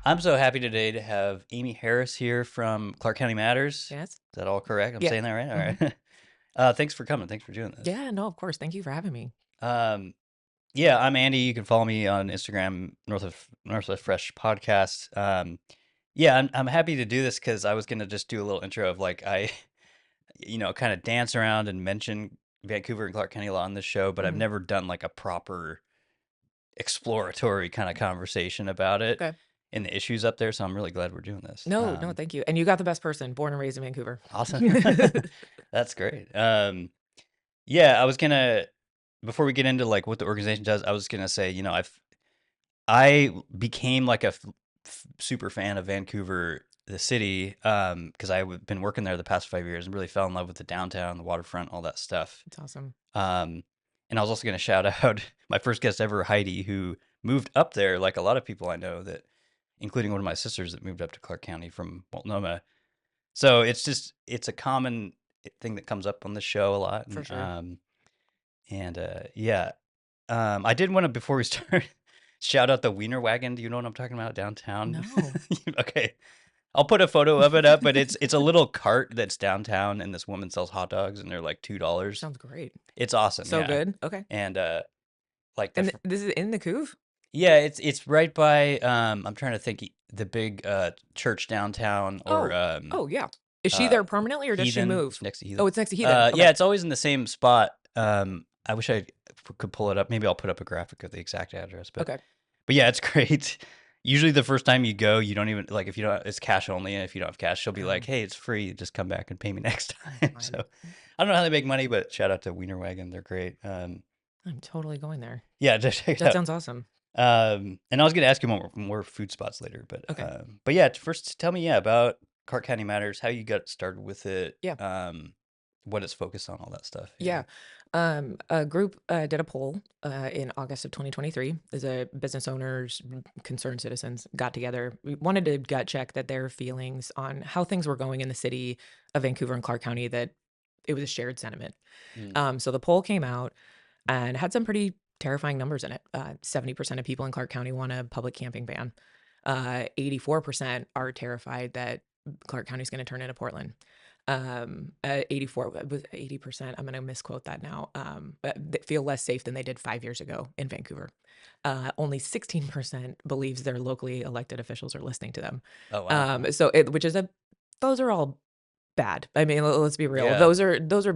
I'm so happy today to have Amy Harris here from Clark County Matters. Is Yes. that all correct? I'm Yeah. saying that right? All hmm right. Thanks for coming. Thanks for doing this. Yeah, no, of course. Thank you for having me. Um, yeah, I'm Andy. You can follow me on Instagram, Northwest Fresh Podcast. Yeah, I'm happy to do this because I was gonna just do a little intro of like kind of dance around and mention Vancouver and Clark County a lot on this show, but I've Mhm. never done like a proper exploratory kind of conversation about it Okay. and the issues up there. So I'm really glad we're doing this. No, no, thank you. And you got the best person, born and raised in Vancouver. Awesome. That's great. Yeah, I was gonna before we get into like what the organization does, I was gonna say, I became like a super fan of Vancouver, the city, because I've been working there the past 5 years and really fell in love with the downtown, the waterfront, all that stuff. It's awesome. Um, and I was also gonna shout out my first guest ever, Heidi, who moved up there, like a lot of people I know that, including one of my sisters that moved up to Clark County from Multnomah. So it's a common thing that comes up on the show a lot, For sure. and yeah, I did want to before we start shout out the Wiener Wagon. Do you know what I'm talking about downtown? No. Okay, I'll put a photo of it up, but it's a little cart that's downtown, and this woman sells hot dogs, and they're like $2. Sounds great. It's awesome, So yeah, good. Okay. and like And this is in the Couve? yeah, it's right by I'm trying to think the big church downtown or Oh. Oh, yeah. Is she uh there permanently or does she Heathen. move? It's next to Oh, Heathen. it's next to Heathen. Okay. Yeah, it's always in the same spot. I wish I could pull it up. Maybe I'll put up a graphic of the exact address, Okay. but yeah, it's great. Usually the first time you go, you don't even like if you don't it's cash only, and if you don't have cash, she'll be like, Oh, "Hey, it's free. Just come back and pay me next time." So I'm I don't know how they make money, but shout out to Wiener Wagon. They're great. I'm totally going there. Yeah, just check it That out. sounds awesome. And I was gonna ask you more food spots later, Okay. but yeah, first tell me about Clark County Matters, how you got started with it, Yeah. what it's focused on, all that stuff. Yeah. Yeah. A group did a poll in August of 2023. As a business owners, concerned citizens got together. We wanted to gut check that their feelings on how things were going in the city of Vancouver and Clark County, that it was a shared sentiment. Mm. So the poll came out and had some pretty terrifying numbers in it. 70% of people in Clark County want a public camping ban. 84% are terrified that Clark County is going to turn into Portland. 84 with 80%. I'm going to misquote that now. But they feel less safe than they did 5 years ago in Vancouver. Only 16% believes their locally elected officials are listening to them. Oh wow. Which is those are all bad. I mean, let's be real. Yeah. Those are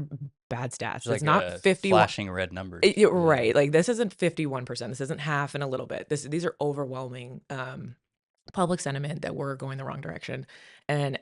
bad It's stats. It's like not a 51. flashing red numbers. You're Yeah. right. Like this isn't 51%. This isn't half and a little bit. These are overwhelming public sentiment that we're going the wrong direction. And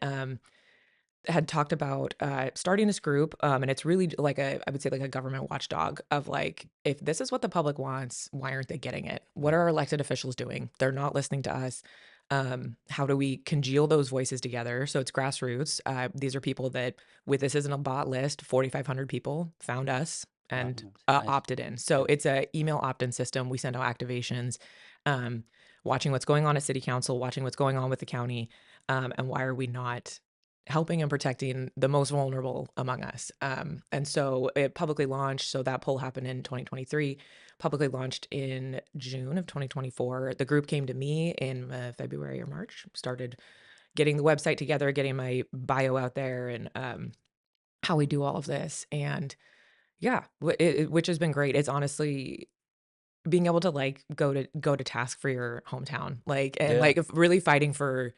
had talked about starting this group, and it's really like I would say like a government watchdog of like, if this is what the public wants, why aren't they getting it? What are Mm. our elected officials doing? They're not listening to us. How do we congeal those voices together? So it's grassroots. These are people that, with this isn't a bot list, 4,500 people found us Wow, and nice. opted in. So Yeah. it's a email opt-in system. We send out activations, um, watching what's going on at city council, watching what's going on with the county, and why are we not helping and protecting the most vulnerable among us. And so it publicly launched. So that poll happened in 2023, publicly launched in June of 2024. The group came to me in February or March, started getting the website together, getting my bio out there, and how we do all of this. And yeah, which has been great. It's honestly being able to like go to task for your hometown, like, and Yeah. like really fighting for,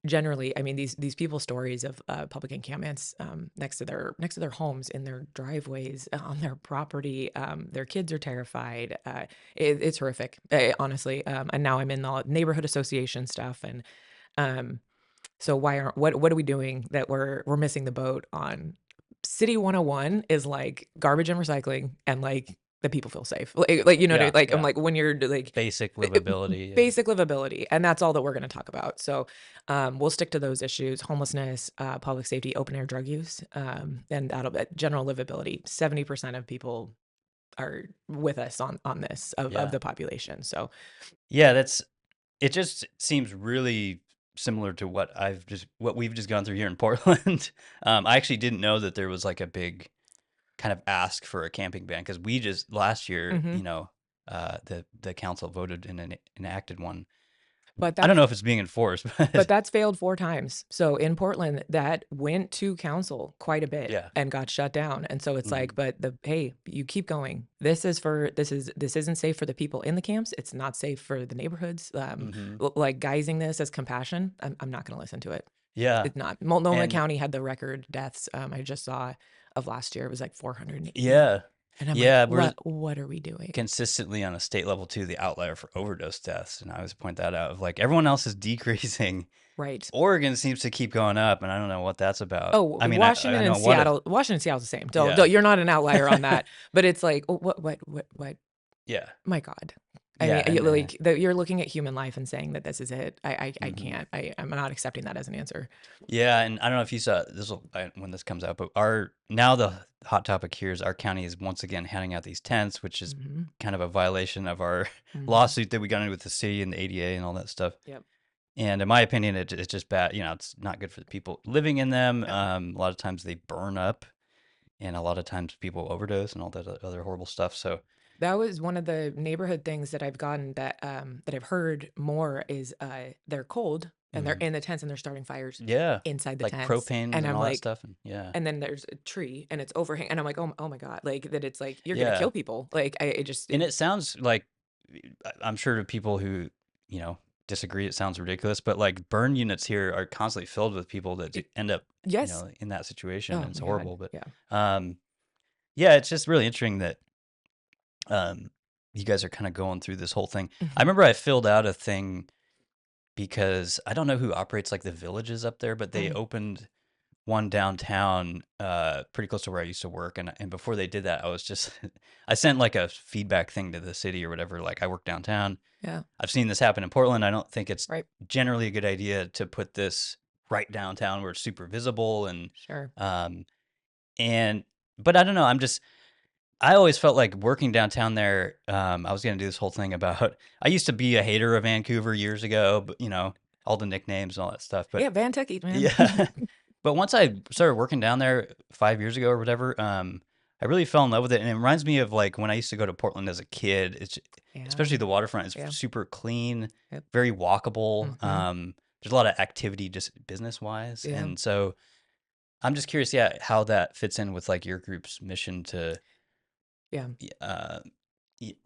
generally, I mean, these people's stories of public encampments next to their homes, in their driveways, on their property. Their kids are terrified. It's horrific, honestly. And now I'm in the neighborhood association stuff, and um, so why aren't what are we doing that we're missing the boat on? City 101 is like garbage and recycling, and like the people feel safe. Like Yeah. like I'm Yeah. like, when you're like Basic it- livability. Yeah. basic livability, and that's all that we're going to talk about. So we'll stick to those issues: homelessness, public safety, open air drug use, and that'll be general livability. 70% of people are with us on this, of Yeah. the population. So Yeah, it just seems really similar to what we've just gone through here in Portland. I actually didn't know that there was like a big kind of ask for a camping ban because we just last year, mhm. the council voted and enacted one. But I don't that's know if it's being enforced, but but that's failed 4 times. So in Portland, that went to council quite a bit yeah. and got shut down. And so it's like, Mhm. but hey, you keep going. This isn't safe for the people in the camps. It's not safe for the neighborhoods. Mhm. Like guising this as compassion. I'm not going to listen to it. Yeah. It's not. Multnomah And County had the record deaths. I just saw of last year. It was like 480. yeah. And I'm like, Yeah, we're what are we doing? consistently on a state level too the outlier for overdose deaths, and I always point that out of like everyone else is decreasing. Right. Oregon seems to keep going up, and I don't know what that's about. Oh, I mean, I Washington know and what if. Seattle's the same. Yeah. You're not an outlier on that. But it's like, oh, what? Yeah. My God. I Yeah, mean, and you're looking at human life and saying that this is it. I mhm. can't. I'm not accepting that as an answer. Yeah, and I don't know if you saw this will when this comes out, but our now the hot topic here is our county is once again handing out these tents, which is Hmm. kind of a violation of our Hmm. lawsuit that we got into with the city and the ADA and all that stuff. Yep. And in my opinion, it's just bad. It's not good for the people living in them. Yep. A lot of times they burn up, and a lot of times people overdose and all that other horrible stuff. So That was one of the neighborhood things that I've gotten that I've heard more is they're cold and they're mhm. in the tents and they're starting fires Yeah, inside the like tents. propane And and I'm all that like, stuff, and yeah, and then there's a tree and it's overhang and I'm like, oh my God, like that it's like you're gonna yeah. kill people. Like I it just And it it sounds like I'm sure to people who, you know, disagree, it sounds ridiculous, but like burn units here are constantly filled with people that it, end up, yes. in that situation, Oh and it's my God. horrible. But Yeah. um, yeah, it's just really interesting that um, you guys are kind of going through this whole thing. I Hmm. remember I filled out a thing because I don't know who operates like the villages up there, but they Mm, opened one downtown, pretty close to where I used to work, and before they did that, I was just I sent like a feedback thing to the city or whatever. Like I work downtown. yeah. I've seen this happen in Portland. I don't think it's Right. generally a good idea to put this right downtown where it's super visible Sure. um and but I don't know. I always felt like working downtown there. I was gonna do this whole thing about I used to be a hater of Vancouver years ago, but all the nicknames and all that stuff. But Yeah. Van Tucky, man. yeah. But once I started working down there 5 years ago or whatever, I really fell in love with it. And it reminds me of like when I used to go to Portland as a kid. Yeah. Especially the waterfront is Yeah. super clean, Yep. very walkable. Hmm. There's a lot of activity just business wise. Yeah. And so I'm just curious, yeah, how that fits in with like your group's mission to, Yeah. uh,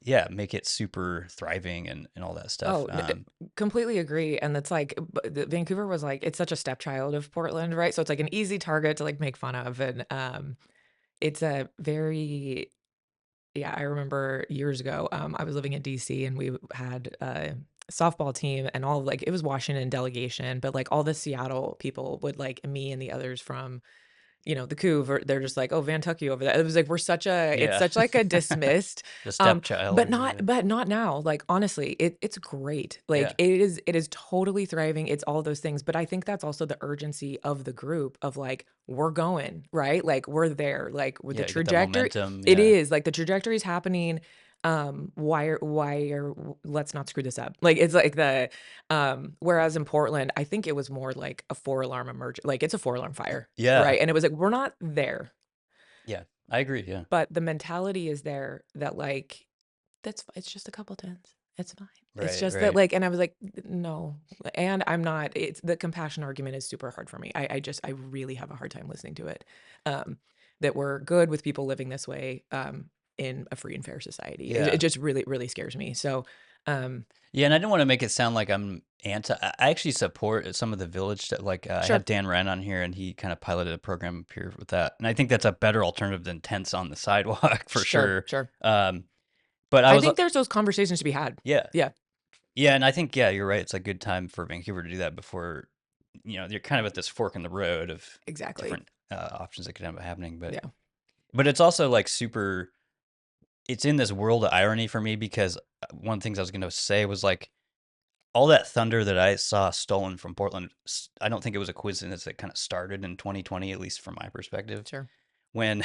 yeah, make it super thriving and all that stuff. Oh, completely agree. And it's like Vancouver was like it's such a stepchild of Portland, right? So it's like an easy target to like make fun of, and it's a very yeah. I remember years ago, I was living in DC, and we had a softball team, and all like it was Washington delegation, but like all the Seattle people would like me and the others from the Couve, or they're just like, "Oh, Van Tucky over there." It was like it's Yeah. such like a dismissed, The um, stepchild or whatever. but not now. Like honestly, it's great. Like Yeah. it is totally thriving. It's all those things. But I think that's also the urgency of the group of like we're going, right? Like we're there. Like with the Yeah. Get the trajectory, momentum. it Yeah. is like the trajectory is happening. Let's not screw this up. Like it's like whereas in Portland, I think it was more like a 4 alarm emerge like it's a 4 alarm fire, Yeah. right? And it was like, we're not there, Yeah. I agree. Yeah. but the mentality is there that like, it's just a couple tens. It's fine. It's Right. just that Right. like, and I was like, no. And I'm not, it's the compassion argument is super hard for me. I really have a hard time listening to it. Um, that we're good with people living this way, in a free and fair society. It Yeah. just really, really scares me. So, um, Yeah, and I didn't want to make it sound like I'm anti. I actually support some of the village stuff. Like I sure. had Dan Wren on here, and he kind of piloted a program up here with that. And I think that's a better alternative than tents on the sidewalk for Sure. sure. Sure. Um, but I I was, think there's those conversations to be had. yeah, Yeah, yeah, and I think yeah, you're right. It's a good time for Vancouver to do that before, you're kind of at this fork in the road of exactly. different options that could end up happening. Yeah. But it's also like super. It's in this world of irony for me because one of the things I was going to say was like all that thunder that I saw stolen from Portland, I don't think it was a coincidence that kind of started in 2020, at least from my perspective, Sure. when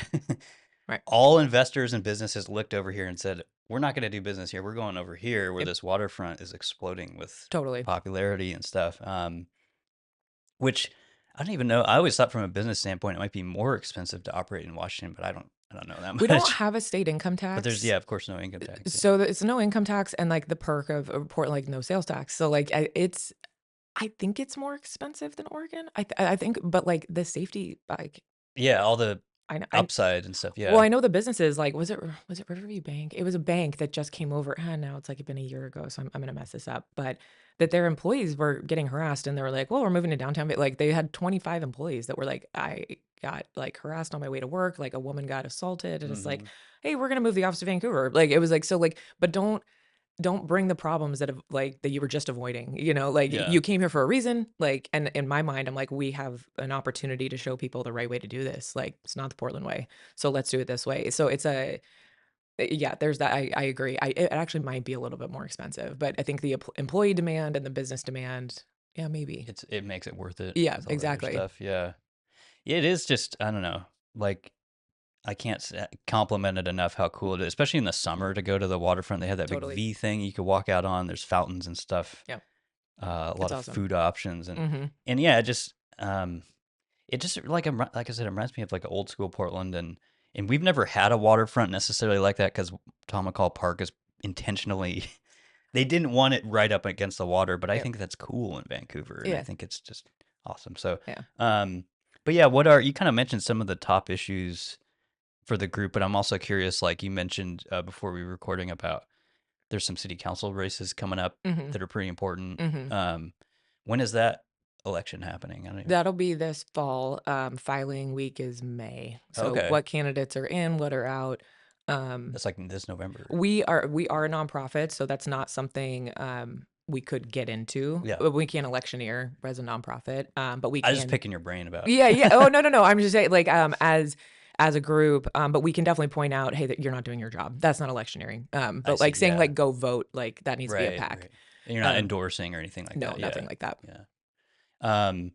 Right. all investors and businesses looked over here and said, we're not going to do business here. We're going over here where Yep. this waterfront is exploding with Totally. popularity and stuff. Which I don't even know. I always thought from a business standpoint, it might be more expensive to operate in Washington, but I don't know that We don't much. have a state income But there's, tax. yeah, of course, no income tax. Yeah. So it's no income tax and like the perk of Portland, like no sales tax. So like I think it's more expensive than Oregon. I think, but like the safety, like Yeah, all the I upside and stuff. well, Yeah. I know the businesses, like, was it Riverview Bank? It was a bank that just came over, now it's, like, been a year ago, so I'm gonna mess this up, but that their employees were getting harassed, and they were like, "Well, we're moving to downtown," but, like, they had 25 employees that were like, "I got, like, harassed on my way to work," like, a woman got assaulted, and it's like, Hmm. "Hey, we're gonna move the office to Vancouver." Like, it was like, so, like, but don't bring the problems that have like, that you were just avoiding, like, Yeah. you came here for a reason, like, and in my mind, I'm like, "We have an opportunity to show people the right way to do this, like, it's not the Portland way, so let's do it this way." So it's yeah, there's that, I agree, it actually might be a little bit more expensive, but I think the employee demand and the business demand, yeah, maybe. It makes it worth it Yeah, with all the other exactly. stuff. Yeah. It is just, I don't know. Like, I can't compliment it enough how cool it is, especially in the summer to go to the waterfront. They have that big Totally. V thing you could walk out on. There's fountains and stuff. Yeah, A lot it's of awesome. food options Mhm. and yeah, it just like like I said, it reminds me of like old school Portland and we've never had a waterfront necessarily like that because Tom McCall Park is intentionally they didn't want it right up against the water, but I Yeah. think that's cool in Vancouver and I Yeah, think it's just awesome. So, yeah. um, but yeah, what are you kind of mentioned some of the top issues for the group, but I'm also curious, like you mentioned before we were recording about there's some city council races coming up Mhm, that are pretty important. mhm. Um, when is that election happening? I don't even. That'll be this fall, filing week is May. So Okay, what candidates are in, what are out. Um, that's like this November. we are a nonprofit, so that's not something, we could get into. Yeah, We can't electioneer as a nonprofit, but we I was just can. picking your brain about. Yeah, yeah. Oh, no, no, no. I'm just saying, like, as a group, but we can definitely point out, hey, that you're not doing your job. That's not electioneering. I But see. like saying Yeah, like go vote, like that needs to be a right, pack. right. And you're not Um, endorsing or anything like no, that. nothing Yeah, like that. yeah. Um,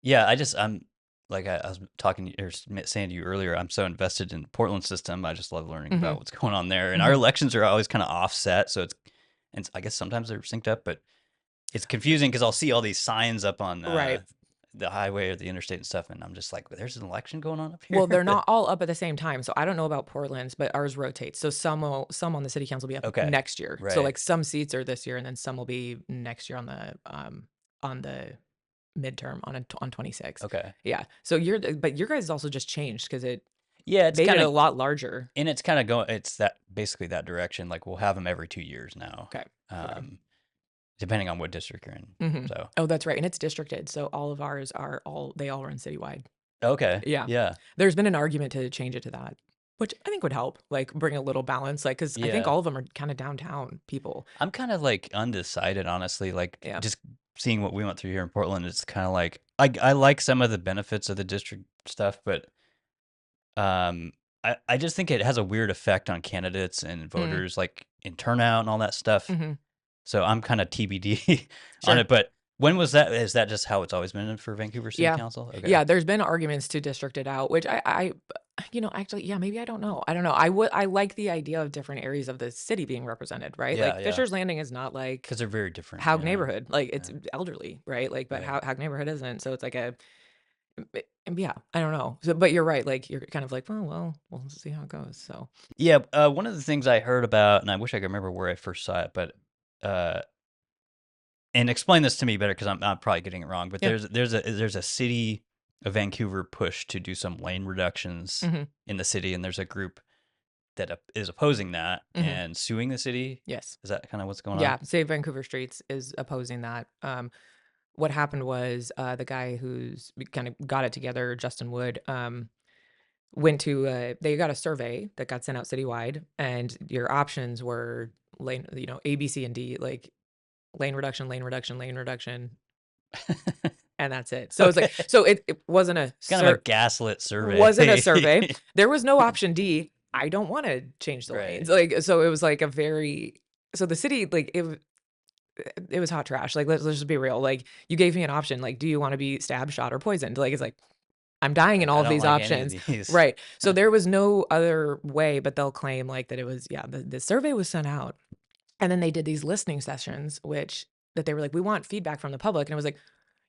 yeah. I'm like I was talking or saying to you earlier. I'm so invested in the Portland system. I just love learning about Hmm. what's going on there. And our Hmm. elections are always kind of offset, so I guess sometimes they're synced up, but it's confusing because I'll see all these signs up on Right. the highway or the interstate and stuff, and I'm just like, "There's an election going on up here." Well, they're not all up at the same time. So I don't know about Portland's, but ours rotates. So some on the city council will be up Okay, next year. So right. like some seats are this year, and then some will be next year on the midterm on 26. Okay. Yeah. So but your guys also just changed because it Yeah, it's made it kind a of lot larger. and it's kind of going. It's that basically that direction. Like we'll have them every 2 years now, Okay. Okay. um, depending on what district you're in. Mhm. So Oh, that's right, and it's districted, so all of ours are all they all run citywide. okay, Yeah. yeah, There's been an argument to change it to that, which I think would help, like, bring a little balance, like, because I think yeah. all of them are kinda downtown people. I'm kind of like undecided, honestly. Like Yeah. just seeing what we went through here in Portland, it's kind of like I like some of the benefits of the district stuff, but I just think it has a weird effect on candidates and Mm. voters, like in turnout and all that stuff. Mhm. So I'm kind of TBD on Sure. it. But when was that? Is that just how it's always been for Vancouver City Yeah. Council? Okay. Yeah, there's been arguments to district it out, which actually, yeah, maybe I don't know. I don't know. I like the idea of different areas of the city being represented, right? Yeah, Like, yeah. Fisher's Landing is not like Because they're very different. Haug Yeah. neighborhood, like, it's Yeah. elderly, right? Like, but Right. Haug neighborhood isn't, so it's like a yeah, I don't know. So, but you're right. Like you're kind of like, well, we'll see how it goes. So, Yeah. One of the things I heard about, and I wish I could remember where I first saw it, but uh, and explain this to me better because I'm probably getting it wrong. But yeah. there's a city of Vancouver push to do some lane reductions Hmm. in the city, and there's a group that is opposing that Hmm. and suing the city. Yes. Is that kind of what's going on? Yeah. Save Vancouver Streets is opposing that. What happened was the guy who's kind of got it together, Justin Wood, went to they got a survey that got sent out citywide, and your options were lane, A, B, C, and D, like lane reduction, lane reduction, lane reduction, and that's it. So it's like, Okay. so it wasn't a Kind of a gaslit survey. wasn't a survey. There was no option D. I don't want to change the Right. lanes. Like, so it was like a very, so the city, like it was hot trash. Like, let's just be real. Like, you gave me an option. Like, do you want to be stabbed, shot, or poisoned? Like, it's like, I'm dying in all I of don't these like any of options. these. Right. So there was no other way, but they'll claim like that it was, yeah, the survey was sent out. And then they did these listening sessions, which that they were like, we want feedback from the public. And it was like,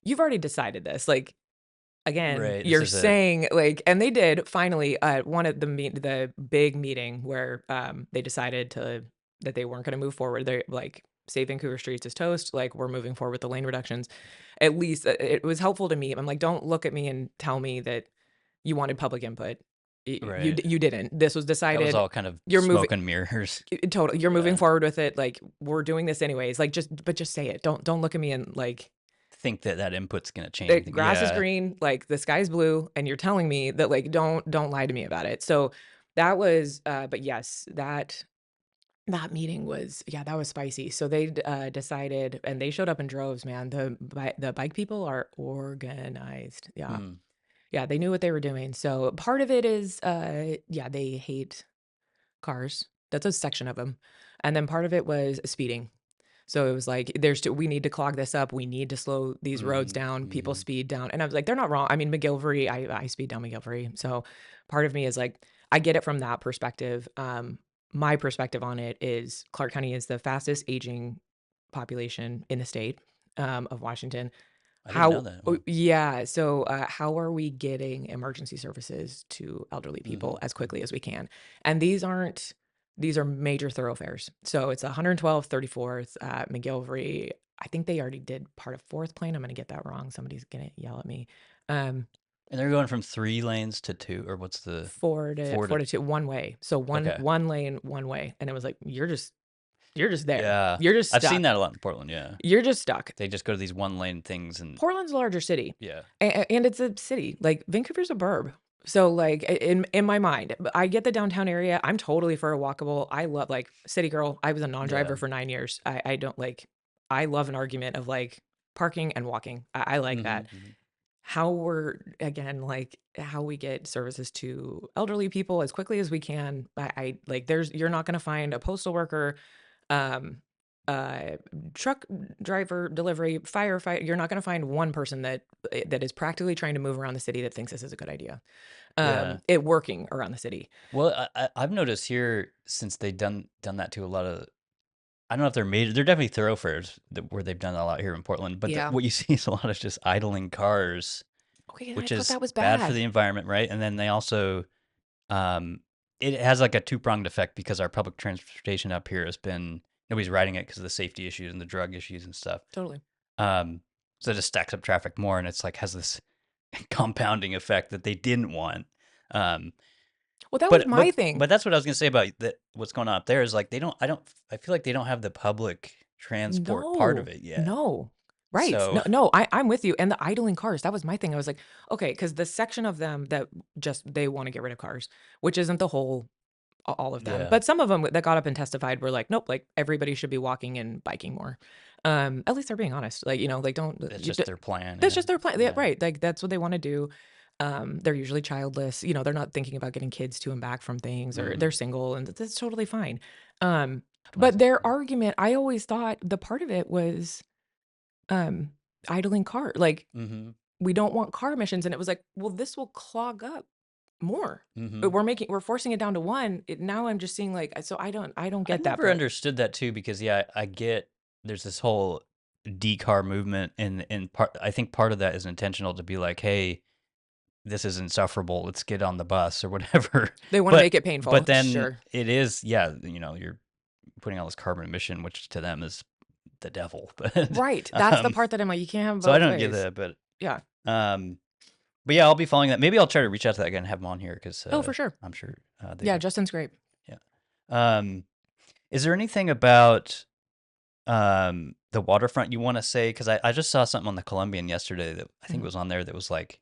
you've already decided this. Like, Again, Right. This you're is a saying, like, and they did finally, one of the big meeting where, they decided that they weren't gonna move forward. They're like, "Save Vancouver streets is toast, like, we're moving forward with the lane reductions." At least, it was helpful to me. I'm like, "Don't look at me and tell me that you wanted public input. right. You didn't. This was That was decided. all kind of You're moving smoke and mirrors. totally, you're moving Yeah. forward with it, like, we're doing this anyways." Like, just say it. Don't look at me and, like, Think that that input's gonna change the anything. grass is Yeah. green, like, the sky's blue, and you're telling me that, like, don't lie to me about it. So, that was, but yes, that meeting was, yeah, that was spicy. So they decided, and they showed up in droves, man. The bike people are organized. Yeah. Mm. Yeah, they knew what they were doing. So part of it is, yeah, they hate cars. That's a section of them. And then part of it was speeding. So it was like, we need to clog this up. We need to slow these roads Mhm. down. People Mhm. speed down. And I was like, they're not wrong. I mean, McGilvery, I speed down McGilvery. So part of me is like, I get it from that perspective. My perspective on it is Clark County is the fastest aging population in the state, of Washington. I didn't know that. Wow. Yeah. So, how are we getting emergency services to elderly people Mhm. as quickly Mhm. as we can? And these are major thoroughfares. So it's 112th, 34th, McGilvery. I think they already did part of Fourth Plane. I'm going to get that wrong. Somebody's going to yell at me. Um, And they're going from 3 lanes to 2, or what's the 4 four to to two, one way. So okay. one lane, one way. And it was like, you're just there. Yeah. You're just I've seen stuck. that a lot in Portland, yeah. You're just stuck. They just go to these one-lane things and Portland's a larger city, yeah. and it's a city, like, Vancouver's a burb. So, like, I in my mind, but I get the downtown area, I'm totally for a walkable. I love, like, city girl, I was a Yeah. non-driver for 9 years. I don't like, I love an argument of, like, parking and walking. I like Mhm. that. Mhm. How we're again, like, how we get services to elderly people as quickly as we can, I like, you're not gonna find a postal worker, um, uh, truck driver, delivery, firefighter. You're not going to find one person that is practically trying to move around the city that thinks this is a good idea. Yeah. It working around the city. Well, I've noticed here since they've done that to a lot of I don't know if they're major they're definitely thoroughfares that where they've done a lot here in Portland, but Yeah. what you see is a lot of just idling cars, Okay, and I which thought is that was bad for bad. the environment, right? And then they also Um, it has like a two-pronged effect because our public transportation up here has been nobody's riding it because of the safety issues and the drug issues and stuff. Totally. Um, so it just stacks up traffic more, and it's like has this compounding effect that they didn't want. Um, Well, that was but my but thing. but that's what I was gonna say about what's going on up there is like they don't. I don't. I feel like they don't have the public transport part of No, it yet. no. Right. So No, no, I'm with you. And the idling cars, that was my thing. I was like, okay, because the section of them that just they want to get rid of cars, which isn't the whole all of them. yeah, But some of them that got up and testified were like, "Nope, like, everybody should be walking and biking more." At least they're being honest. Like, like, don't it's you just d their plan. that's Yeah, just their plan. Yeah, yeah. right. Like, that's what they wanna do. They're usually childless. They're not thinking about getting kids to and back from things, or they're Hmm. single, and that's totally fine. Um, Well, but their argument, I always thought the part of it was, um, idling car, like, mm-hmm. we don't want car emissions, and it was like, well, this will clog up more. Mm-hmm. We're forcing it down to 1. Now I'm just seeing, like, so I don't I get that never part. understood that too because yeah, I get there's this whole decar movement and part I think part of that is intentional to be like, hey, this is insufferable. Let's get on the bus or whatever. They wanna But make it but painful, then sure. it is yeah, you're putting all this carbon emission, which to them is the devil. But Right, that's the part that I'm like, "You can't have so I both don't get ways." that, Yeah. um but yeah, I'll be following that. Maybe I'll try to reach out to that guy and have him on here because Oh, for sure. I'm sure they Yeah, would Justin's great. yeah. Is there anything about the waterfront you wanna say? 'Cause I just saw something on the Columbian yesterday that I think it Mhm. was on there that was like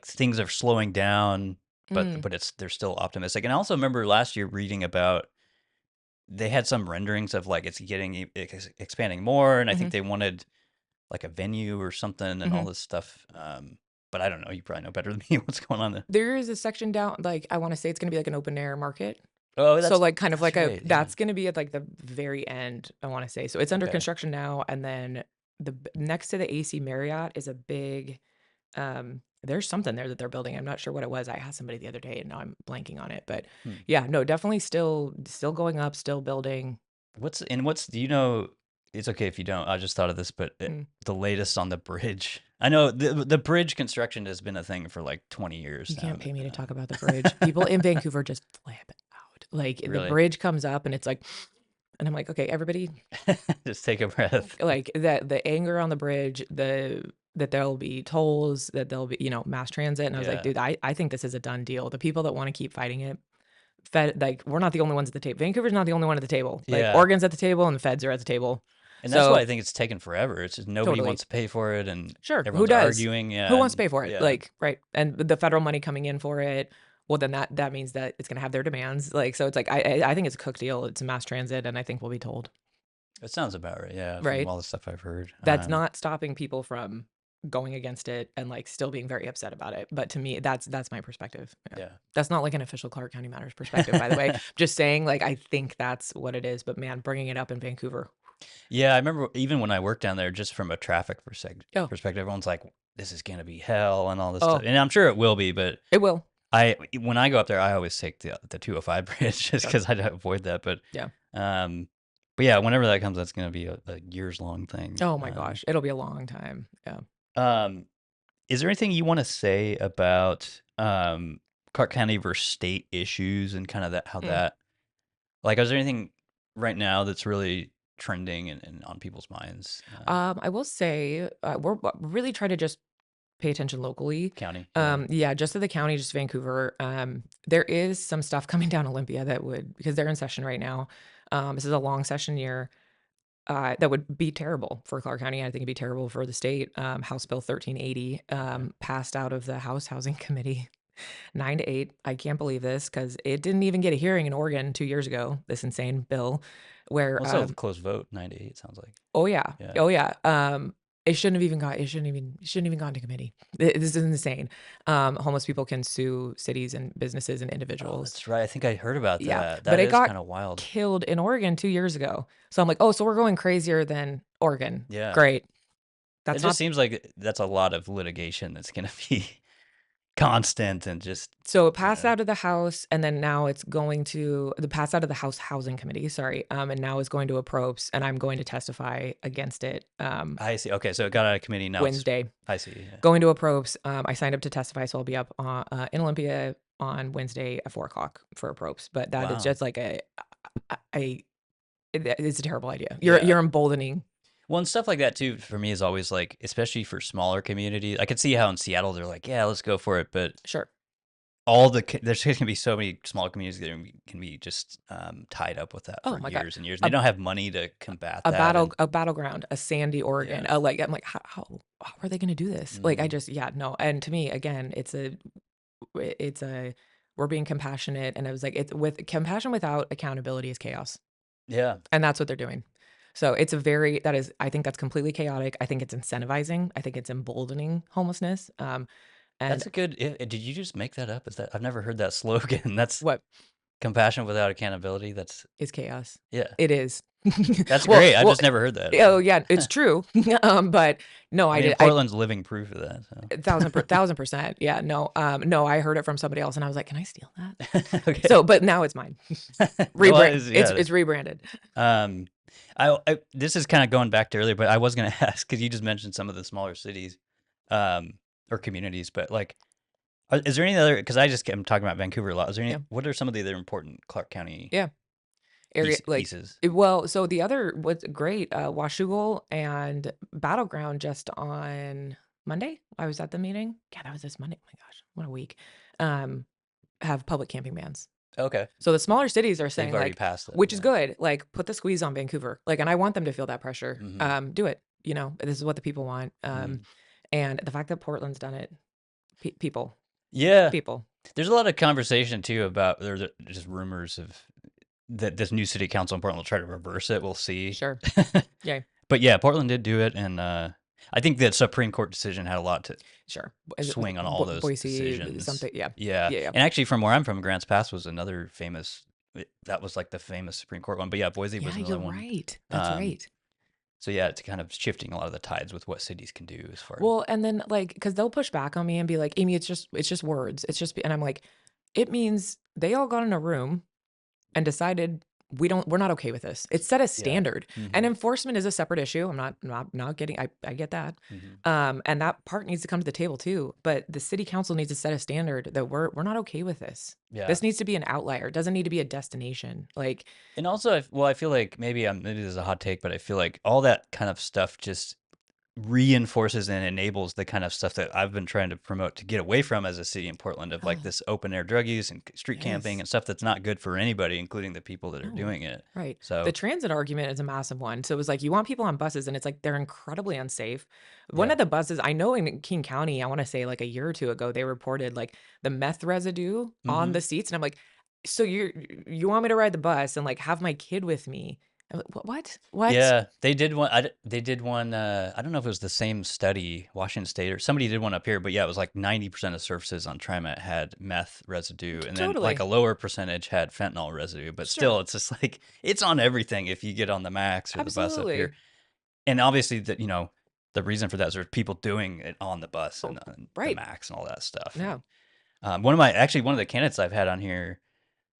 things are slowing down, but Mm, they're still optimistic. And I also remember last year reading about they had some renderings of like it's getting expanding more, and I think mhm, they wanted like a venue or something and all mhm. this stuff. But I don't know. You probably know better than me what's going on there. There is a section down, like, I wanna say it's gonna be like an open air market. Oh, So, like, kind of that's like right. Yeah. that's gonna be at, like, the very end, I wanna say. So it's under Okay. construction now, and then next to the AC Marriott is a big, there's something there that they're building. I'm not sure what it was. I asked somebody the other day, and now I'm blanking on it. But Hmm. yeah, no, definitely still going up, still building. What's do you know? It's okay if you don't. I just thought of this, but Mm. the latest on the bridge. I know the bridge construction has been a thing for like 20 years You now, can't but pay me to talk about the bridge. People in Vancouver just flip out. Like the really, bridge comes up and it's like, and I'm like, okay, everybody, just take a breath. like that the anger on the bridge, that there'll be tolls, that there'll be, mass transit. And I was like, Yeah, dude, I think this is a done deal. The people that want to keep fighting it, Fed, like we're not the only ones at the table. Vancouver's not the only one at the table. Like yeah. Oregon's at the table and the feds are at the table. And that's why So I think it's taken forever. It's just nobody totally. wants to pay for it, and Sure. Who everyone's does? arguing. Who Yeah, wants to and pay for it? yeah, Like, right. And the federal money coming in for it, well, then that means that it's going to have their demands. Like, so it's like, I think it's a cook deal. It's a mass transit. And I think we'll be told, it sounds about right. Yeah, from right. all the stuff I've heard. That's not stopping people from going against it and like still being very upset about it. But to me, that's my perspective. Yeah. Yeah. That's not like an official Clark County Matters perspective, by the way. Just saying, like, I think that's what it is. But man, bringing it up in Vancouver. Yeah, I remember even when I worked down there, just from a traffic Oh, perspective, everyone's like, "This is gonna be hell" and all this stuff, oh, and I'm sure it will be. But it will. when I go up there, I always take the 205 bridge just Sure. because I avoid that. Yeah. Um, but yeah, whenever that comes, that's gonna be a years long thing. Oh my gosh. It'll be a long time. Yeah. Um, is there anything you want to say about Clark County versus state issues and kind of that how Mm. that like is there anything right now that's really trending and on people's minds? I will say we're really trying to just pay attention locally. County, yeah. Yeah, just to the county, just Vancouver. There is some stuff coming down Olympia that would, because they're in session right now. This is a long session year. That would be terrible for Clark County. I think it'd be terrible for the state. House Bill 1380 Okay. passed out of the House Housing Committee 9-8. I can't believe this because it didn't even get a hearing in Oregon 2 years ago. This insane bill, where Well, still a close vote, 9-8, it sounds like. oh yeah, Yeah. oh yeah. It shouldn't have even got. It shouldn't even gone to committee. This is insane. Homeless people can sue cities and businesses and Oh, individuals. that's right. I think I heard about Yeah, that. but That it is got kind of wild. killed in Oregon 2 years ago. So I'm like, oh, so we're going crazier than Oregon. Yeah. Great. It That's just not. seems like that's a lot of litigation that's going to be constant and just So it passed out of the House, and then now it's going to the pass out of the House Housing Committee. Sorry, and now it's going to a probes, and I'm going to testify against it. I see. Okay, so it got out of committee now. Wednesday. I see. Yeah. Going to a probes. I signed up to testify, so I'll be up in Olympia on Wednesday at 4 o'clock for a probes. But that is Wow. just like it's a terrible idea. Yeah. You're emboldening. Well, and stuff like that too for me is always like, especially for smaller communities. I could see how in Seattle they're like, yeah, let's go for it, but Sure. there's going to be so many small communities that can be just tied up with that Oh for my God. years and years. And they A, don't have money to combat a that. And battleground, a sandy Oregon. yeah, Like I'm like, how are they going to do this? Like I hmm just no. And to me, again, it's a we're being compassionate, and I was like, it's with compassion without accountability is chaos, yeah, and that's what they're doing. So it's a very that is I think that's completely chaotic. I think it's incentivizing. I think it's emboldening homelessness. And that's a good. Did you just make that up? Is that I've never heard that slogan? That's what compassion without accountability. That's is chaos? yeah, It is. that's well, great. I've well, just never heard that. oh yeah, it's true. But no, I I mean, did. I Portland's living proof of that. thousand percent. Yeah, no, I heard it from somebody else, and I was like, can I steal that? So okay, So, but now it's mine. well, Rebrand. yeah. It's rebranded. Um, this is kind of going back to earlier, but I was going to ask because you just mentioned some of the smaller cities, or communities, but like, is there any other? Because I'm talking about Vancouver a lot. Is there any? Yeah, What are some of the other important Clark County yeah. Area like pieces? well, so the other what's great, Washougal and Battleground just on Monday. I was at the meeting. Yeah, that was this Monday. Oh my gosh, what a week. Um, have public camping bans. Okay, So the smaller cities are they've saying already like, passed that. which is Yeah. good. Like, put the squeeze on Vancouver. Like, and I want them to feel that pressure. hmm Do it. This is what the people want. hmm And the fact that Portland's done it, people, Yeah. people. There's a lot of conversation too about there's just rumors of that this new city council in Portland will try to reverse it. We'll see. Sure. Yeah. But yeah, Portland did do it, and I think the Supreme Court decision had a lot to Sure. Is it swing on all those Boise decisions. something? Yeah. Yeah, Yeah. Yeah. and actually, from where I'm from, Grants Pass was another famous. That was like the famous Supreme Court one. But yeah, Boise was Yeah, another you're one. right. That's Um, right. so yeah, it's kind of shifting a lot of the tides with what cities can do as far as Well, and then like, because they'll push back on me and be like, Amy, it's just words. It's just, and I'm like, it means they all got in a room and decided we're not okay with this. It set a Yeah. standard, and Mhm. enforcement is a separate issue. I'm not getting, I get that. Mhm. And that part needs to come to the table too, but the city council needs to set a standard that we're not okay with this. Yeah. This needs to be an outlier. It doesn't need to be a destination. Like, And also, I feel like maybe this is a hot take, but I feel like all that kind of stuff just reinforces and enables the kind of stuff that I've been trying to promote to get away from as a city in Portland of like oh, this open air drug use and street camping yes. and stuff that's not good for anybody, including the people that are No. doing it. Right. The So, transit argument is a massive one. So it was like you want people on buses and it's like they're incredibly unsafe. One yeah. of the buses I know in King County, I want to say like a year or two ago, they reported like the meth residue on the Mhm. seats. And I'm like, so you want me to ride the bus and like have my kid with me? I'm like, what? What? Yeah, they did one. They did one. I don't know if it was the same study, Washington State or somebody did one up here, but yeah, it was like 90% of surfaces on TriMet had meth residue, and then like Totally. a lower percentage had fentanyl residue. But Sure. still, it's just like it's on everything if you get on the Max or the bus up here. Absolutely. And obviously, the reason for that is there's people doing it on the bus Oh, and the right. Max and all that stuff. And No. one of the candidates I've had on here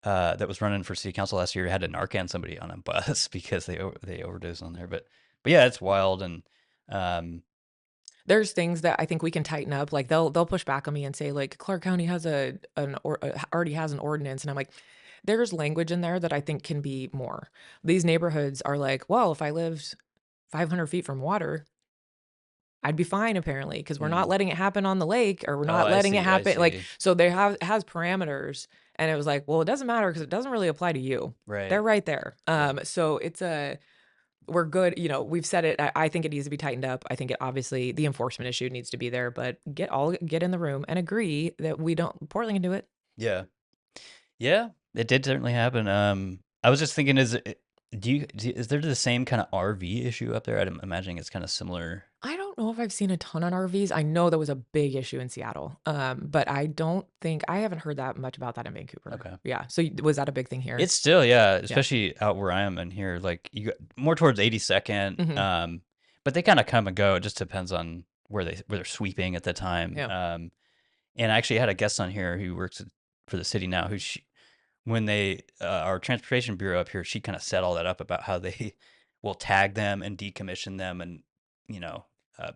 that was running for city council last year had to Narcan somebody on a bus because they overdosed on there. But yeah, it's wild and um, There's things that I think we can tighten up, like, they'll push back on me and say, like, "Clark County has already has an ordinance," and I'm like, "There's language in there that I think can be more." These neighborhoods are like, "Well, if I lived 500 feet from water, I'd be fine apparently, because 'cause we're not mm. letting it happen on the lake, or we're Oh, not I letting it see, I happen," like, see. so they have it has parameters, and it was like, "Well, it doesn't matter because it doesn't really apply to you. They're Right. right there." Yeah. So it's a we're good, we've said it. I think it needs to be tightened up. I think it obviously the enforcement issue needs to be there, but get in the room and agree that we don't Portland can do it. Yeah. Yeah. It did certainly happen. I was just thinking, is there the same kind of RV issue up there? I'm imagining it's kind of similar. I don't know if I've seen a ton on RVs. I know that was a big issue in Seattle. But I haven't heard that much about that in Vancouver. Okay. Yeah. So was that a big thing here? It's still, yeah, Yeah. especially out where I am in here, like you got more towards 82nd. Mhm. But they kind of come and go. It just depends on where they're sweeping at the time. Yeah. And I actually had a guest on here who works for the city now, when our transportation bureau up here, she kind of set all that up about how they will tag them and decommission them and, you know,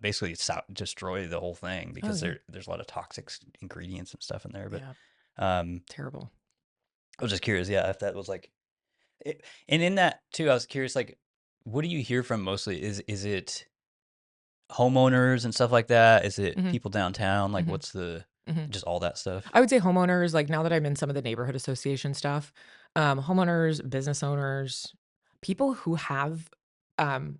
basically destroy the whole thing Oh, because yeah. there's a lot of toxic ingredients and stuff in there. But Yeah. um, Terrible. I was just curious, yeah, if that was like, and in that too, I was curious, like, what do you hear from mostly? Is it homeowners and stuff like that? Is it Mhm. people downtown? Like, Mhm. what's the Mhm. just all that stuff? I would say homeowners, like, now that I'm in some of the neighborhood association stuff, homeowners, business owners, people who have, um,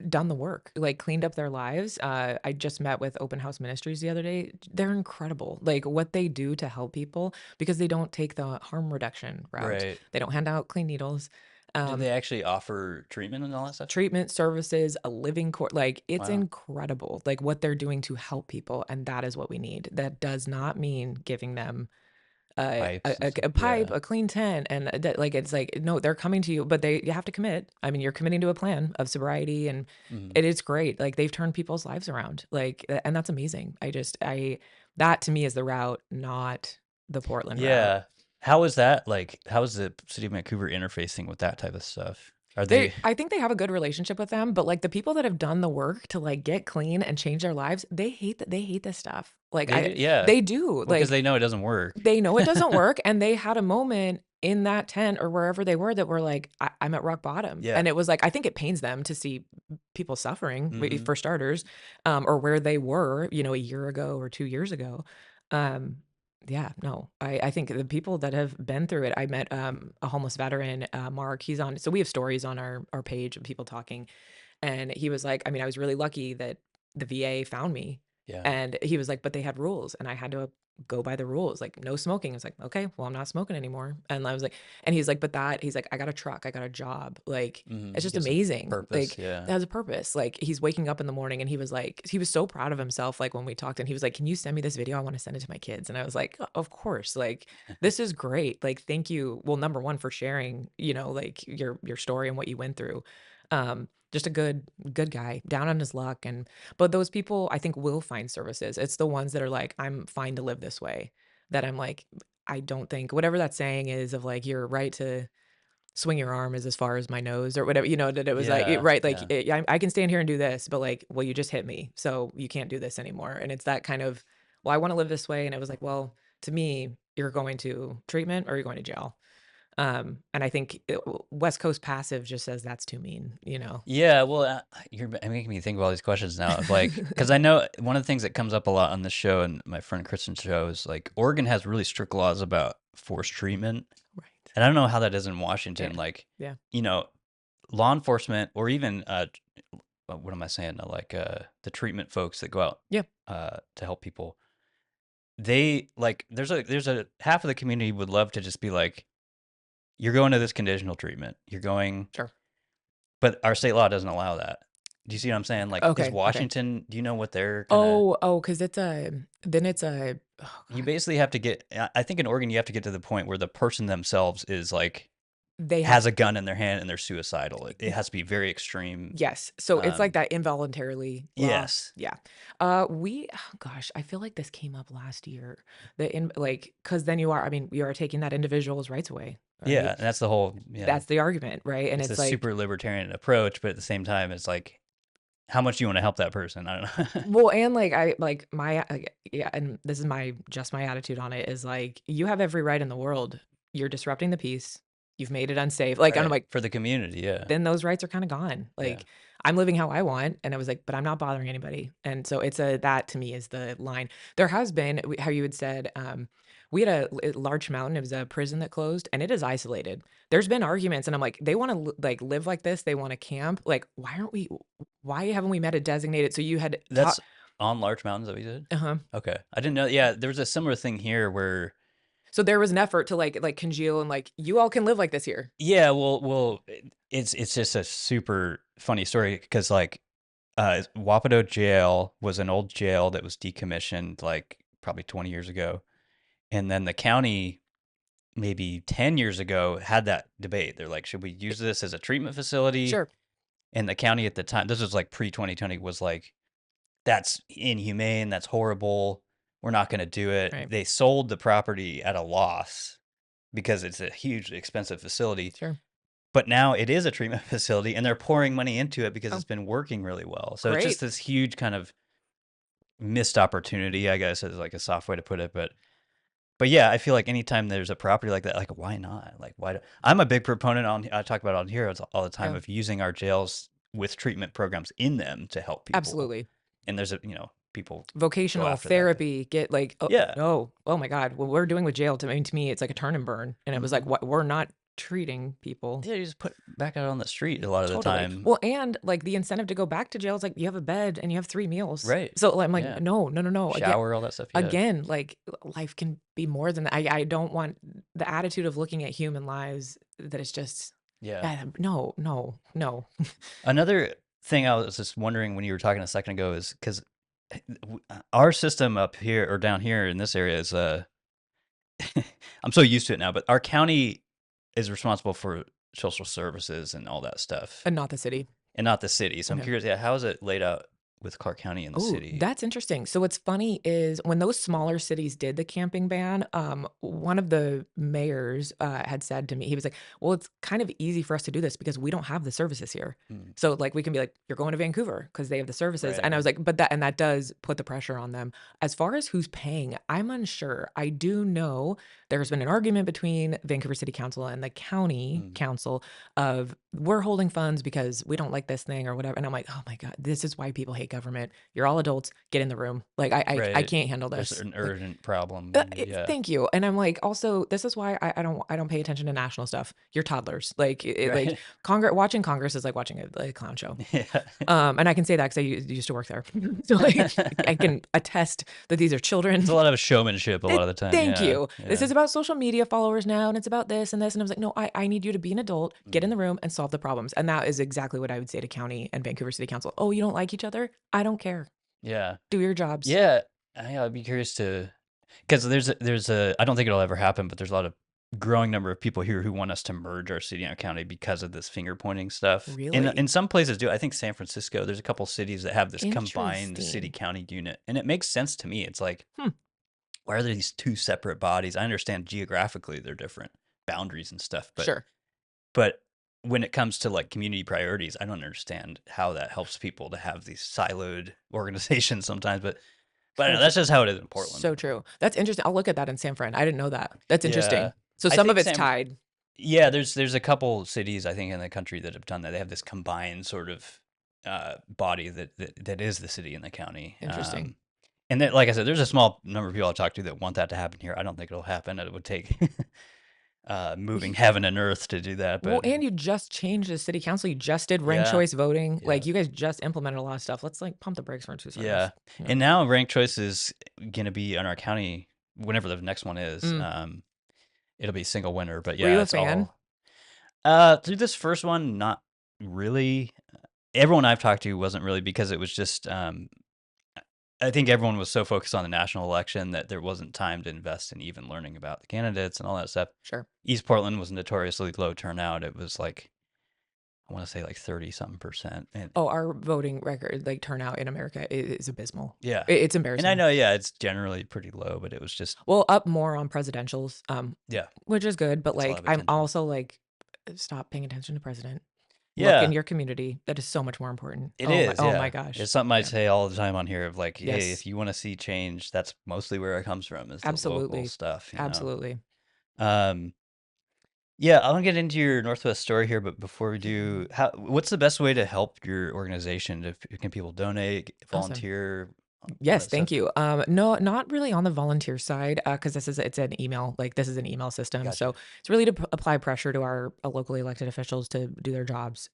done the work, like, cleaned up their lives. I just met with Open House Ministries the other day. They're incredible, like, what they do to help people because they don't take the harm reduction route. Right. They don't hand out clean needles. Do Um, they actually offer treatment and all that stuff? treatment services, a living like, it's Wow. incredible, like, what they're doing to help people, and that is what we need. That does not mean giving them Pipes and stuff. a pipe, Yeah. a clean tent, and that like it's like no, they're coming to you, but you have to commit. I mean, you're committing to a plan of sobriety, and Mhm. it is great. Like they've turned people's lives around, like, and that's amazing. I that to me is the route, not the Portland route. Yeah. How is the city of Vancouver interfacing with that type of stuff? Are they I think they have a good relationship with them, but like the people that have done the work to like get clean and change their lives, they hate this stuff. Like they do? Yeah. they do. Well, because Like they know it doesn't work. they know it doesn't work, and they had a moment in that tent or wherever they were that were like, I'm at rock bottom." Yeah. And it was like I think it pains them to see people suffering, Mhm. for starters, or where they were, a year ago or 2 years ago. Um, yeah, no, I think the people that have been through it. I met, a homeless veteran, Mark. He's on so we have stories on our page of people talking, and he was like, I mean, I was really lucky that the VA found me. Yeah. And he was like, but they had rules and I had to go by the rules, like no smoking. It's like, okay, well, I'm not smoking anymore. And I was like, and he's like, he's like, I got a truck, I got a job. Like, it's Mhm. just Gives a amazing. purpose, Like, yeah. that has a purpose. Like, he's waking up in the morning and he was like, he was so proud of himself. Like, when we talked, and he was like, can you send me this video? I want to send it to my kids. And I was like, Of course. Like, this is great. Like, thank you. Well, number one, for sharing, like your story and what you went through. Just a good guy, down on his luck. But those people I think will find services. It's the ones that are like, I'm fine to live this way, that I'm like, I don't think whatever that saying is of like your right to swing your arm is as far as my nose or whatever, that it was like, Yeah, right, like, yeah. I can stand here and do this, but like, well, you just hit me, so you can't do this anymore. And it's that kind of, well, I want to live this way. And it was like, well, to me, you're going to treatment or you're going to jail. And I think West Coast passive just says that's too mean. Yeah, well, you're making me think of all these questions now of like, because I know one of the things that comes up a lot on this show and my friend Kristen's show is like Oregon has really strict laws about forced treatment. Right. And I don't know how that is in Yeah. Washington. Like, Yeah. you know, law enforcement or even, what am I saying? Like, the treatment folks that go out Yeah. to help people, they like, there's a half of the community would love to just be like, you're going to this conditional treatment. You're going, Sure. but our state law doesn't allow that. Do you see what I'm saying? Like, is Okay. Okay. Washington, do you know what they're gonna, Oh, because then it's oh you God, basically have to get, I think in Oregon, you have to get to the point where the person themselves is like, they have has a gun in their hand and they're suicidal. It has to be very extreme. yes. So it's like Um, that involuntarily law. yes. Yeah. Gosh, I feel like this came up last year. Because then I mean, you are taking that individual's rights away, Yeah. right? And that's the whole, yeah. That's the argument, right? And It's a it's like, super libertarian approach, but at the same time, it's like, how much do you want to help that person? I don't know. well, and like I like my yeah, and this is my attitude on it is like you have every right in the world. You're disrupting the peace. You've made it unsafe. Like, and I'm Right. like, For the community. Yeah. then those rights are kinda gone. Yeah. Like, I'm living how I want, and I was like, "But I'm not bothering anybody." And so that to me is the line. There has been how you had said, we had a large mountain, it was a prison that closed, and it is isolated. There's been arguments, and I'm like, "They wanna like, live like this, they wanna camp, like, why haven't we met a designated?" So you had That's talked. on Larch Mountains that we did? Uh-huh. Okay. I didn't know. Yeah. There was a similar thing here where, So there was an effort to, like, congeal and, like, "You all can live like this here." yeah, well, it's just a super funny story because like, Wapato Jail was an old jail that was decommissioned like probably 20 years ago. And then the county, maybe 10 years ago, had that debate. They're like, should we use this as a treatment facility? Sure. And the county at the time, this was like pre 2020, was like, that's inhumane. That's horrible. We're not going to do it. Right. They sold the property at a loss because it's a huge, expensive facility. Sure. But now it is a treatment facility and they're pouring money into it because Oh, it's been working really well. So it's just great. this huge kind of missed opportunity, I guess, is like a soft way to put it. But yeah, I feel like anytime there's a property like that, like why not? Like why? I'm a big proponent on. I talk about it on here all the time Yeah. of using our jails with treatment programs in them to help people. Absolutely. And there's people go Vocational after that. therapy, get like, oh Yeah. no, oh my God, what we're doing with jail to me, it's like a turn and burn. And it was like, Hmm. what we're not treating people. Yeah, you just put back out on the street a lot of the Totally. time. Well, and like the incentive to go back to jail is like you have a bed and you have 3 meals. Right. So like, I'm like, Yeah. no, no, no, no. Shower, all that stuff. Yeah. Again, like life can be more than that. I don't want the attitude of looking at human lives that it's just, Yeah. no, no, no. Another thing I was just wondering when you were talking a second ago is because our system up here or down here in this area is I'm so used to it now, but our county is responsible for social services and all that stuff, And not the city. and not the city. So I'm Okay. curious, yeah, how is it laid out with Clark County and the Oh, city? that's interesting. So what's funny is when those smaller cities did the camping ban, one of the mayors had said to me, he was like, "Well, it's kind of easy for us to do this because we don't have the services here. Mm, So like we can be like, you're going to Vancouver because they have the services." And I right. was like, but that does put the pressure on them. As far as who's paying, I'm unsure. I do know there's been an argument between Vancouver City Council and the county Mm, council of we're holding funds because we don't like this thing or whatever. And I'm like, oh my God, this is why people hate government. You're all adults. Get in the room. Like I right. can't handle There's this. an Like, urgent problem. Yeah. thank you. And I'm like, also, this is why I don't pay attention to national stuff. You're toddlers. Like like Right. Congress watching Congress is like watching a clown show. Yeah. And I can say that because I used to work there, so like I can attest that these are children. It's a lot of showmanship a lot of the time. Thank Yeah. you. This Yeah. is about social media followers now, and it's about this and this. And I was like, no, I need you to be an adult, get in Mm, the room, and solve the problems. And that is exactly what I would say to county and Vancouver City Council. Oh, you don't like each other? I don't care. yeah. Do your jobs. Yeah. I'd be curious to, because there's a, I don't think it'll ever happen, but there's a lot of growing number of people here who want us to merge our city and our county because of this finger pointing stuff. In Really some places do. I think San Francisco, there's a couple cities that have this combined city interesting. county unit, and it makes sense to me. It's like, Hmm. why are there these two separate bodies? I understand geographically they're different boundaries and stuff, but Sure. but when it comes to like community priorities, I don't understand how that helps people to have these siloed organizations sometimes. But I don't So know, true. that's just how it is in Portland. So true. That's interesting. I'll look at that in San Fran. I didn't know that. That's Yeah, interesting. So I some of think it's Sam. tied. Yeah, there's a couple cities I think in the country that have done that. They have this combined sort of body that is the city and the county. Interesting. And then, like I said, there's a small number of people I've talked to that want that to happen here. I don't think it'll happen. It would take moving heaven and earth to do that. Well, But and you just changed the city council. You just did ranked yeah, choice voting. yeah, Like you guys just implemented a lot of stuff. Let's like pump the brakes for 2 seconds. yeah. Yeah. And now ranked choice is gonna be on our county whenever the next one is. Mm. It'll be single winner. But Were you yeah, a it's fan? all through this first one, not really. Everyone I've talked to wasn't really because it was just I think everyone was so focused on the national election that there wasn't time to invest in even learning about the candidates and all that stuff. Sure. East Portland was notoriously low turnout. It was like I want to say like 30 something percent. And Oh, our voting record, like turnout in America is abysmal. yeah. It's And I embarrassing. know, yeah, it's generally pretty low, but it was just Well, up more on presidentials, yeah, which is good. But gets a lot like, of I'm attention. also like, stop paying attention to president. Look in Yeah, your community. That is so much more important. it is. Oh my Yeah. gosh. It's something I Yeah. say all the time on here of like, hey, Yes. if you want to see change, that's mostly where it comes from is the local Absolutely. stuff, you know. Absolutely. Um Yeah, I'll get into your Northwest story here, but before we do, what's the best way to help your organization? Can people donate, Awesome. volunteer, all Yes, that stuff? thank you. No, not really on the volunteer side, because it's an email, like this is an email system. Gotcha. So it's really to apply pressure to our locally elected officials to do their jobs.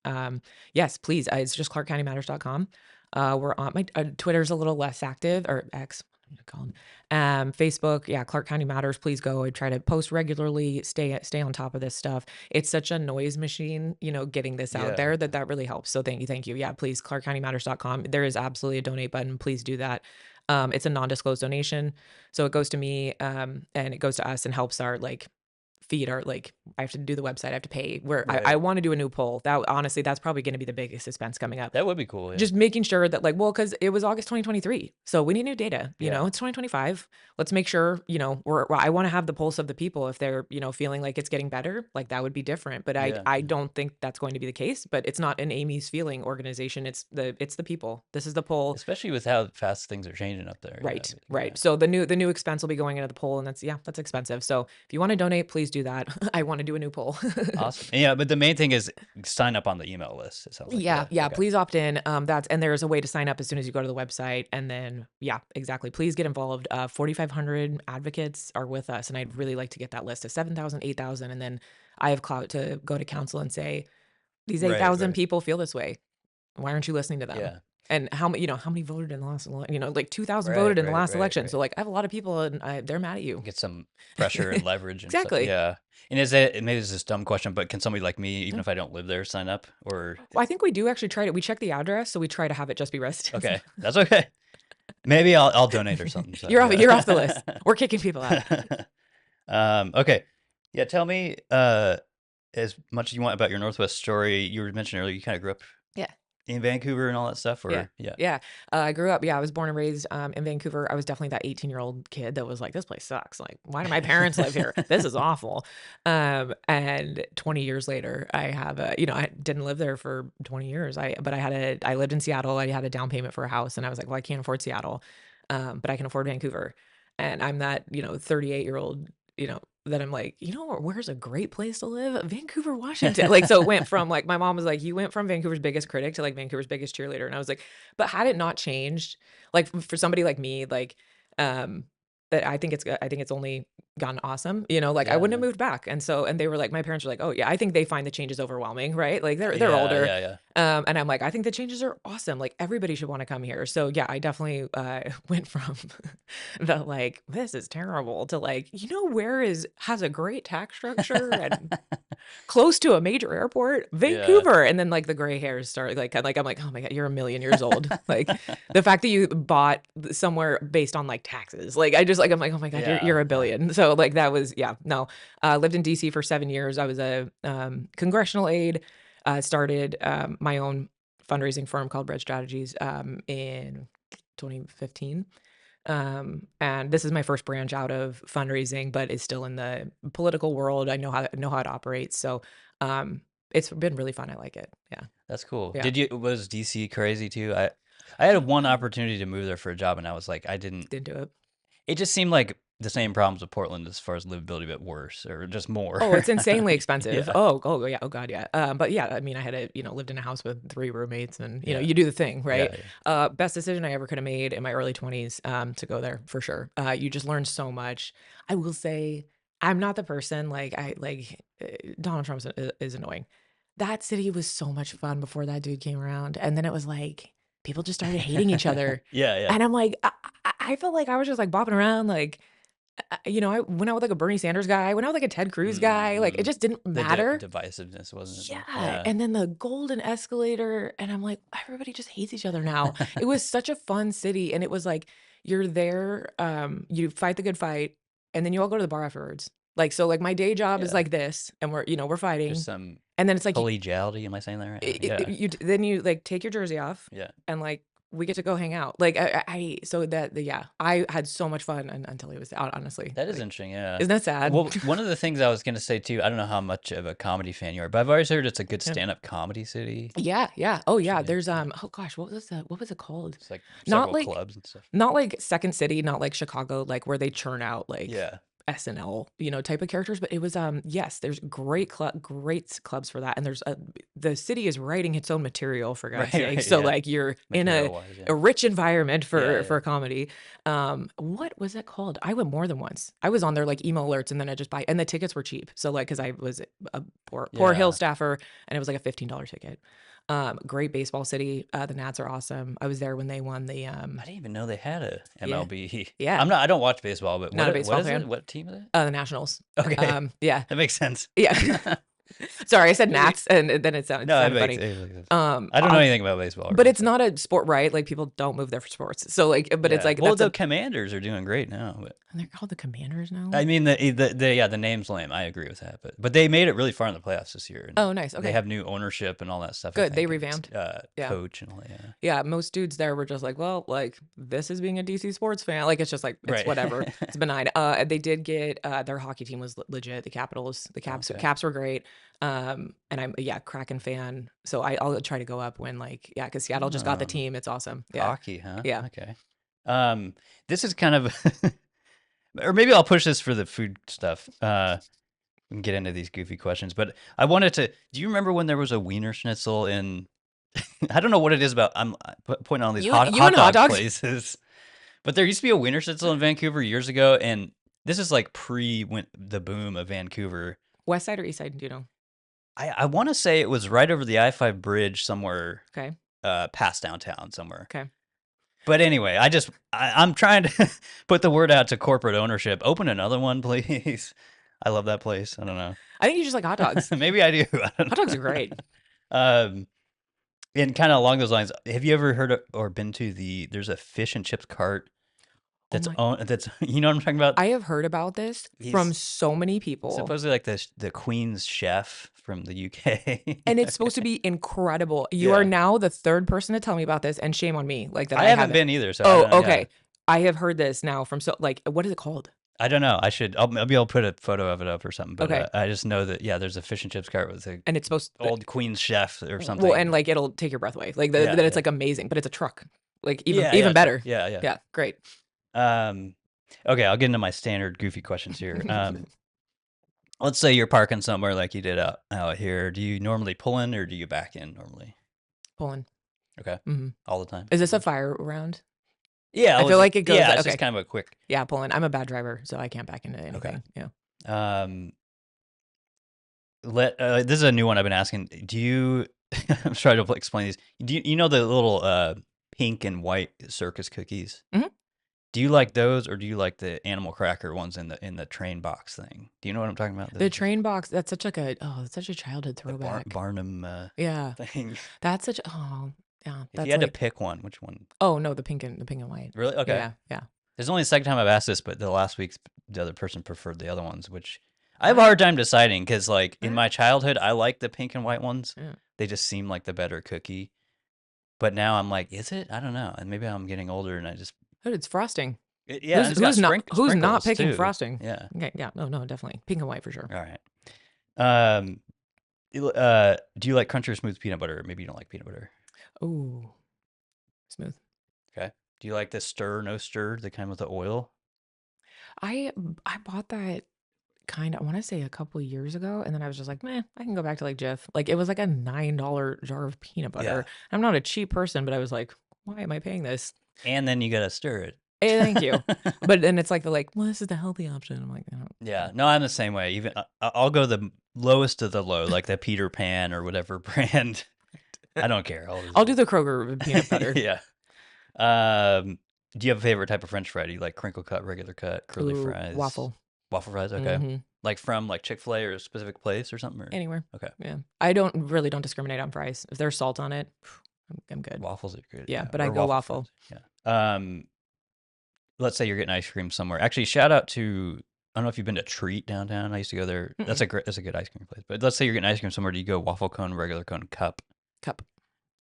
Yes, please. It's just clarkcountymatters.com. We're on my Twitter's a little less active, or X, what do you call it? Facebook, yeah, Clark County Matters. Please go. I try to post regularly, stay on top of this stuff. It's such a noise machine, getting this out Yeah. there that really helps. So thank you. Yeah, please, clarkcountymatters.com. There is absolutely a donate button. Please do that. It's a non-disclosed donation, so it goes to me, and it goes to us and helps our like feed our like I have to do the website, I have to pay. Where I Right. want to do a new poll. That honestly, that's probably going to be the biggest expense coming up. That would be cool. Yeah. Just making sure that like, well, because it was August 2023, so we need new data. Yeah. It's 2025. Let's make sure I want to have the pulse of the people. If they're feeling like it's getting better, like that would be different. But I Yeah. I Yeah. don't think that's going to be the case. But it's not an Amy's Feeling organization. It's the people. This is the poll. Especially with how fast things are changing up there. Yeah. Right, Yeah. right. So the new expense will be going into the poll, and that's expensive. So if you want to donate, please do that. I want to do a new poll. Awesome. Yeah. But the main thing is sign up on the email list. It sounds like. Yeah, Yeah. yeah, Okay. please opt in. And there's a way to sign up as soon as you go to the website. And then, yeah, exactly. Please get involved. 4,500 advocates are with us, and I'd really like to get that list to 7,000, 8,000, and then I have clout to go to council and say, these Right. 8,000 Right. people feel this way. Why aren't you listening to them? Yeah. And how many voted in the last, like 2,000 Right. voted in the Right. last Right. election. Right. So like I have a lot of people, and they're mad at you. Get some pressure and leverage and stuff. Exactly. Yeah. And is it maybe this is a dumb question, but can somebody like me, even No. if I don't live there, sign up? Or Well, I think we do actually try to. We check the address, so we try to have it just be residents. okay, that's okay. Maybe I'll donate or something. So You're off the list. yeah. We're kicking people out. Okay. Yeah. Tell me as much as you want about your Northwest story. You were mentioning earlier you kind of grew up Yeah. in Vancouver and all that stuff, Yeah. or yeah. Yeah. I grew up, yeah, I was born and raised in Vancouver. I was definitely that 18-year-old kid that was like, this place sucks. Like, why do my parents live here? This is awful. And 20 years later, I have I didn't live there for 20 years. I lived in Seattle. I had a down payment for a house, and I was like, well, I can't afford Seattle. But I can afford Vancouver. And I'm that, 38-year-old, that I'm like, where's a great place to live? Vancouver, Washington. Like, so it went from like, my mom was like, you went from Vancouver's biggest critic to like Vancouver's biggest cheerleader. And I was like, but had it not changed, like for somebody like me, like, that I think it's only gotten awesome, like I Yeah. wouldn't have Yeah. moved back. And they were like, my parents were like, oh yeah, I think they find the changes overwhelming, right? Like they're Yeah. older. Yeah. Yeah. And I'm like, I think the changes are awesome. Like everybody should want to come here. So yeah, I definitely went from the like, this is terrible to like, where has a great tax structure and close to a major airport, Yeah. Vancouver. And then like the gray hairs start I'm like, oh my God, you're a million years old. Like the fact that you bought somewhere based on like taxes, like I just like, I'm like, oh my God, you're Yeah. a Yeah. billion. So like that was, yeah, no, lived in DC for 7 years. I was a congressional aide, started my own fundraising firm called Red Strategies in 2015. And this is my first branch out of fundraising, but it's still in the political world. I know how it operates. So, um, it's been really fun. I like it. Yeah. That's cool. Yeah. Did you was DC crazy too? I had one opportunity to move there for a job, and I was like, I didn't. Didn't do it. It just seemed like the same problems with Portland as far as livability, but worse or just more. Oh, it's insanely expensive. Yeah, Oh, yeah. Oh God, yeah. But yeah, I mean, I had lived in a house with 3 roommates and, yeah, you do the thing, yeah, right? yeah. Best decision I ever could have made in my early 20s, to go there for sure. You just learn so much. I will say I'm not the person Donald Trump is annoying. That city was so much fun before that dude came around. And then it was like people just started hating each other. Yeah, yeah. And I'm like, I felt like I was just like bopping around like I went out with like a Bernie Sanders guy, I went out with like a Ted Cruz guy, like it Mm-hmm. just didn't The matter. divisiveness wasn't it? Yeah, Yeah. and then the golden escalator, and I'm like, everybody just hates each other now. It was such a fun city, and it was like you're there, you fight the good fight, and then you all go to the bar afterwards. Like so, like my day job is Yeah. like this, and we're There's fighting, some and then it's like collegiality. Am I saying that right? Yeah, then you like take your jersey off, yeah. and like we get to go hang out. Like so that yeah, I had so much fun until he was out. Honestly, That is like interesting. Yeah. isn't that sad? Well, one of the things I was gonna say too, I don't know how much of a comedy fan you are, but I've always heard it's a good Yeah. stand-up comedy city. Yeah, yeah. Oh, yeah. Actually, There's yeah. oh gosh, what was it called? It's like Not several like clubs and stuff. not like Second City, not like Chicago, like where they churn out like Yeah. SNL, type of characters, but it was yes, there's great clubs for that. And there's the city is writing its own material for Right, God's sake. right, So yeah. like you're in Material-wise, yeah. a rich environment Yeah, for yeah. comedy. What was that called? I went more than once. I was on there like email alerts and then I just buy and the tickets were cheap. So like cuz I was a poor Hill Yeah. staffer and it was like a $15 ticket. Great baseball city. The Nats are awesome. I was there when they won the I didn't even know they had a yeah. MLB. Yeah. I don't watch baseball, but Not a what baseball is it? fan. What team is it? The Nationals. Okay. Yeah. That makes sense. Yeah. Sorry, I said Maybe. Nats and then No, sounded funny. it makes sense. Um, I don't know uh, anything about baseball but really, it's so not a sport, right? Like people don't move there for sports. So like, but it's yeah. like Well, that's the a Commanders are doing great now, but and they're called the Commanders now. I mean the name's lame. I agree with that, but they made it really far in the playoffs this year, and Oh, nice. they Okay, have new ownership and all that stuff. I good. They think, and revamped. Yeah, coach and all that. Yeah. yeah. Most dudes there were just like, well, like this is being a DC sports fan. Like it's just like it's Right. whatever. It's benign. They did get their hockey team was legit. The Capitals, the Caps, Okay. Caps were great. And I'm Kraken fan. So I'll try to go up when like because Seattle just got the Oh, team. It's awesome. Yeah, hockey, huh? yeah. Okay. This is kind of, or maybe I'll push this for the food stuff. We can get into these goofy questions, but I wanted to. Do you remember when there was a Wiener Schnitzel in? I don't know what it is about. I'm pointing on these You hot and hot dog dogs. places, but there used to be a Wiener Schnitzel in Vancouver years ago, and this is like pre the boom of Vancouver. West side or east side? Do you know? I want to say it was right over the I-5 bridge somewhere, Okay. past downtown somewhere. Okay. But anyway, I'm trying to put the word out to corporate ownership. Open another one, please. I love that place. I don't know. I think you just like hot dogs. Maybe I do. I don't Hot dogs know. are great. Um, and kind of along those lines, have you ever heard of, or been to there's a fish and chips cart Oh my! that's you know what I'm talking about? I have heard about this from He's so many people, supposedly like the Queen's chef from the UK. and it's supposed to be incredible. You are Yeah. now the third person to tell me about this, and shame on me, like that I I haven't haven't. been either, so I Oh, don't, yeah. okay. I have heard this now from what is it called? I don't know. Maybe I'll put a photo of it up or something. But Okay, I just know that there's a fish and chips cart with a and it's supposed old Queen's chef or well, and something. like it'll take your breath away. Like Yeah, that it's yeah, like amazing, but it's a truck. Like yeah, even truck. better. Yeah, yeah. Yeah, great. Um, okay, I'll get into my standard goofy questions here. Let's say you're parking somewhere like you did out here. Do you normally pull in or do you back in normally? Pulling. Okay, Hmm. all the time. Is this a Okay. fire round? Yeah, I feel like it goes. yeah, it's Okay. just kind of a quick. Yeah, pulling. I'm a bad driver, so I can't back into Okay. anything. Yeah. Um, this is a new one I've been asking. Do you? I'm trying to explain these. Do you know the little pink and white circus cookies? Mhm. Do you like those, or do you like the animal cracker ones in the train box thing? Do you know what I'm talking about? The train box, that's such like that's such a childhood The throwback. Barnum Yeah. thing. That's such yeah, If you that's had to like pick one, which one? oh no, the pink and white. Really? Okay. Yeah, yeah. There's only the second time I've asked this, but the last week the other person preferred the other ones, which I have a I hard time deciding because, like, in eh, my childhood, I liked the pink and white ones. yeah. They just seemed like the better cookie. But now I'm like, is it? I don't know. And maybe I'm getting older and I just Oh, it's frosting. Yeah, and it's got Who's not sprinkles picking too. frosting? Yeah. Okay, yeah, no, definitely pink and white for sure. All right. Um, do you like crunchy or smooth peanut butter? Maybe you don't like peanut butter. Ooh, smooth. Okay. Do you like the stir, no stir, the kind with the oil? I I bought that kind of, I want to say a couple years ago, and then I was just like, meh, I can go back to like Jif. Like it was like a $9 jar of peanut butter. Yeah. I'm not a cheap person, but I was like, why am I paying this? And then you gotta stir Hey, thank you. it. But then it's like the like, well, this is the healthy option. I'm like, I don't. Yeah. No, I'm the same way. Even I'll go the lowest of the low, like the Peter Pan or whatever brand. I don't care. I'll do the Kroger peanut butter. Yeah. Um, do you have a favorite type of French fry? Do you like crinkle cut, regular cut, curly Ooh, fries, waffle. waffle fries? Okay. Hmm. Like from like Chick-fil-A or a specific place or something? Or Anywhere. okay, Yeah. I don't discriminate on fries. If there's salt on it, I'm good. waffles are good. Yeah, Yeah, but I or go waffle waffle. fries. Yeah. Let's say you're getting ice cream somewhere. Actually, shout out to I don't know if you've been to Treat downtown. I used to go there. Mm-mm. That's a good ice cream place. But let's say you're getting ice cream somewhere. Do you go waffle cone, regular cone, cup? Cup.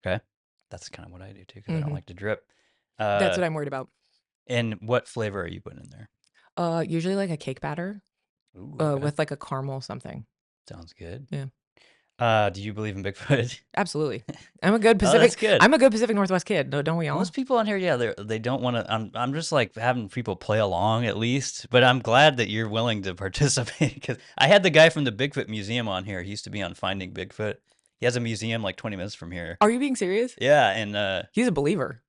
Okay, that's kind of what I do too because I don't Hmm. like to drip. That's Uh, what I'm worried about. and what flavor are you putting in there? Usually like a cake batter, Ooh, okay, with like a caramel something. sounds good. Yeah, Do you believe in Bigfoot? absolutely. I'm a good Oh, that's Pacific. good. I'm a good Pacific Northwest kid. Don't we all? Most people on here, yeah, they don't want to. I'm just like having people play along at least, but I'm glad that you're willing to participate because I had the guy from the Bigfoot Museum on here. He used to be on Finding Bigfoot. He has a museum like 20 minutes from here. Are you being serious? Yeah, and He's a believer.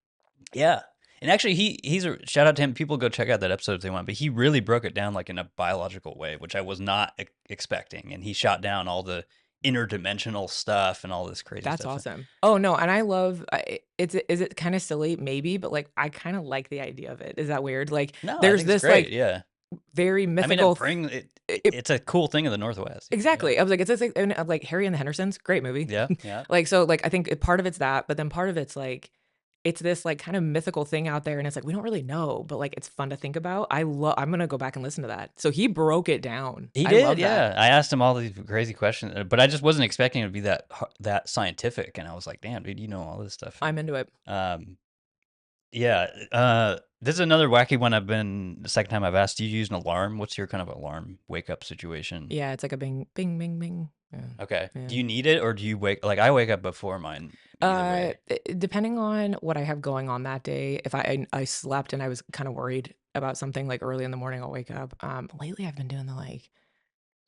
yeah, and actually he's a shout out to him. People go check out that episode if they want, but he really broke it down like in a biological way, which I was not expecting, and he shot down all the interdimensional stuff and all this crazy That's stuff. So, awesome. Oh no, and I love is it kind of silly maybe, but like I kind of like the idea of it. Is that weird? Like no, I there's think it's this great. like Yeah. very I mean, it mythical brings it. it, It's a cool thing in the Northwest. Yeah, exactly. I was like it's just like, and, like Harry and the Hendersons, great movie. yeah, yeah. Like so like I think part of it's that, but then part of it's like it's this like kind of mythical thing out there and it's like we don't really know, but like it's fun to think about. I'm going to go back and listen to that. So he broke it down. He I did. love that. Yeah, I asked him all these crazy questions, but I just wasn't expecting it to be that scientific. And I was like, "Damn, dude, you know all this stuff." I'm into it. Um, yeah. This is another wacky one. The second time I've asked. Do you use an alarm? What's your kind of alarm wake up situation? Yeah, it's like a bing bing bing bing. Yeah. Okay. Yeah. Do you need it or do you wake? Like I wake up before mine. Either way. Depending on what I have going on that day, if I slept and I was kind of worried about something like early in the morning, I'll wake up. Lately I've been doing the like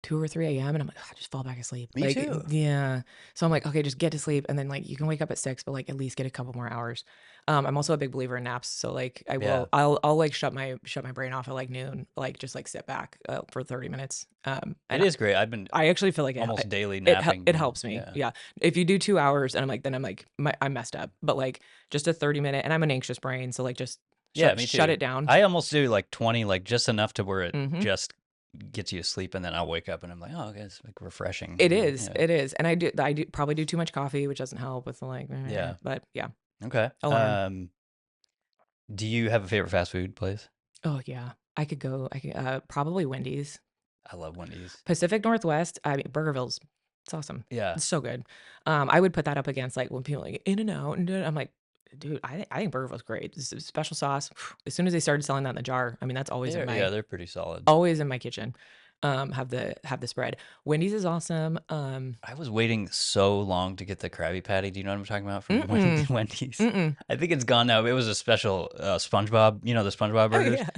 2 or 3 a.m. and I'm like, "Ugh, just fall back asleep." Me Like, too. yeah. So I'm like, okay, just get to sleep, and then like you can wake up at 6, but like at least get a couple more hours. I'm also a big believer in naps, so like Yeah. I'll like shut my brain off at like noon, like just like sit back for 30 minutes. It And is great. I've been I actually feel like almost daily it napping. helps me. Yeah. Yeah. If you do 2 hours and I'm like, then I'm like, I'm messed up. But like just a 30-minute, and I'm an anxious brain, so like just Yeah, me shut too. it down. I almost do like 20, like just enough to where it Hmm. just gets you to sleep, and then I'll wake up and I'm like, oh, okay, it's like refreshing. It is. Yeah. It is. And I do probably do too much coffee, which doesn't help with the like, Yeah. but yeah, Okay. alarm. Do you have a favorite fast food place? Oh yeah. I could probably Wendy's. I love Wendy's. Pacific Northwest, I mean Burgerville's, it's awesome. Yeah. It's so good. I would put that up against like when people are like In and Out and I'm like, dude, I think Burgerville's great. Special sauce. As soon as they started selling that in the jar, I mean that's always in my They're pretty solid. always in my kitchen. Have the spread. Wendy's is awesome. I was waiting so long to get the Krabby Patty. Do you know what I'm talking about from Mm-mm, Wendy's? mm-mm. I think it's gone now. It was a special SpongeBob, the SpongeBob Oh burgers. yeah.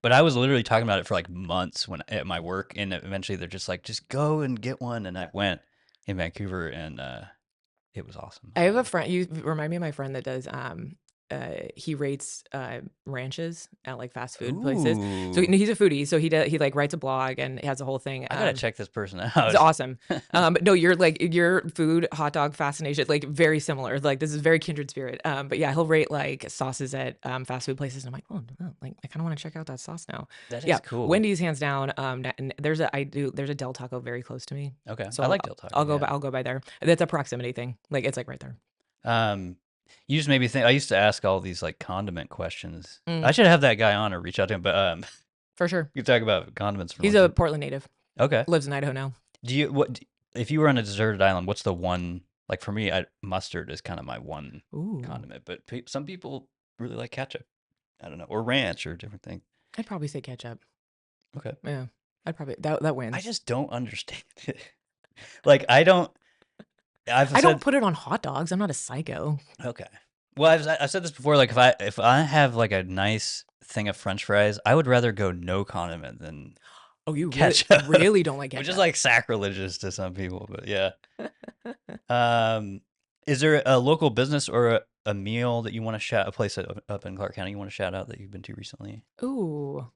But I was literally talking about it for like months when at my work, and eventually they're just like, just go and get one. And I went in Vancouver, and it was awesome. I have a friend. You remind me of my friend that does. He rates ranches at like fast food places. So Ooh, he's a foodie. So he like writes a blog and he has a whole thing. I gotta check this person It's out. awesome. But no, you're like your food hot dog fascination like very similar. Like this is very kindred spirit. But yeah, he'll rate like sauces at fast food places. And I'm like, oh, like I kind of want to check out that sauce now. That Yeah, is cool. Wendy's hands down. And there's a Del Taco very close to me. Okay, So I like Del Taco. I'll go by there. That's a proximity thing. Like it's like right there. You just made me think. I used to ask all these like condiment questions. Mm, I should have that guy on or reach out to him. But for sure. you talk about condiments for He's lunch. a Portland native. Okay. Lives in Idaho now. If you were on a deserted island? What's the one? Like for me, mustard is kind of my one Ooh. condiment. But some people really like ketchup. I don't know, or ranch or different things. I'd probably say ketchup. Okay. Yeah, I'd probably that I wins. just don't understand it. Like, I don't. I've I don't said put it on hot dogs. I'm not a psycho. okay. Well, I've said this before. Like, if I have like a nice thing of French fries, I would rather go no condiment than Oh, you ketchup, really don't like which is ketchup? like sacrilegious to some people. But yeah. Um, is there a local business or a meal that you want to shout, a place up in Clark County you want to shout out that you've been to recently? Ooh.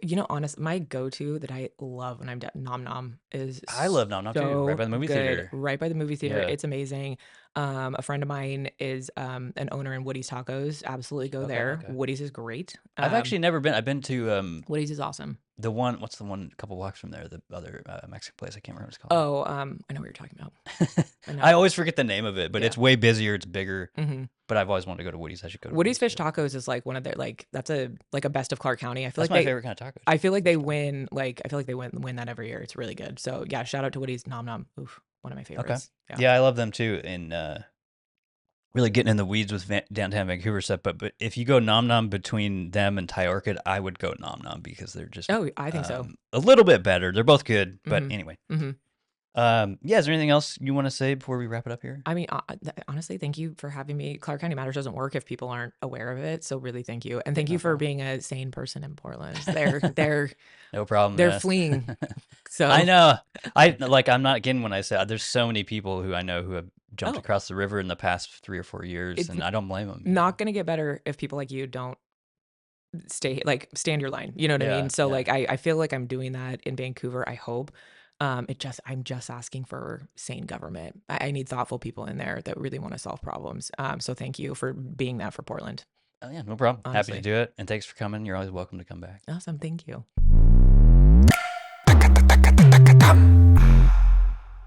You know, honest, my go-to that I love when I'm down, Nom Nom is I love Nom Nom too, right so by the movie good. theater. Right by the movie theater. Yeah. It's amazing. A friend of mine is an owner in Woody's Tacos. Absolutely go Okay. there. Okay. Woody's is great. I've actually never been. I've been to Woody's is awesome. the one. What's the one a couple blocks from there? The other Mexican place. I can't remember what it's called. Oh, I know what you're talking about. I I know. always forget the name of it, but Yeah. it's way busier. It's bigger. hmm But I've always wanted to go to Woody's. I should go to Woody's Woody's Fish too. Tacos is like one of their like that's a like a best of Clark County. I feel That's like my they favorite kind of tacos. I feel like they Fish tacos. win like I feel like they win that every year. It's really good. So yeah, shout out to Woody's Nom Nom. Oof, one of my Okay. favorites. Yeah. Yeah, I love them too. And really getting in the weeds with downtown Vancouver stuff. But if you go Nom Nom between them and Thai Orchid, I would go Nom Nom because they're just Oh, I think so. a little bit better. They're both good, but hmm anyway. hmm Yeah, is there anything else you want to say before we wrap it up here? I mean, honestly, thank you for having me. Clark County Matters doesn't work if people aren't aware of it. So really, thank you, and thank No you for problem. being a sane person in Portland. They're No problem. they're Yeah. fleeing. I So know. I'm not kidding when I say there's so many people who I know who have jumped oh, across the river in the past 3 or 4 years, it's and I don't blame them. not gonna get better if people like you don't stand your line. You know what I Yeah, mean? So yeah. like I feel like I'm doing that in Vancouver. I hope. I'm just asking for sane government. I need thoughtful people in there that really want to solve problems. So thank you for being that for Portland. Oh, yeah, no problem. Happy to Honestly, do it, and thanks for coming. You're always welcome to come back. awesome. Thank you.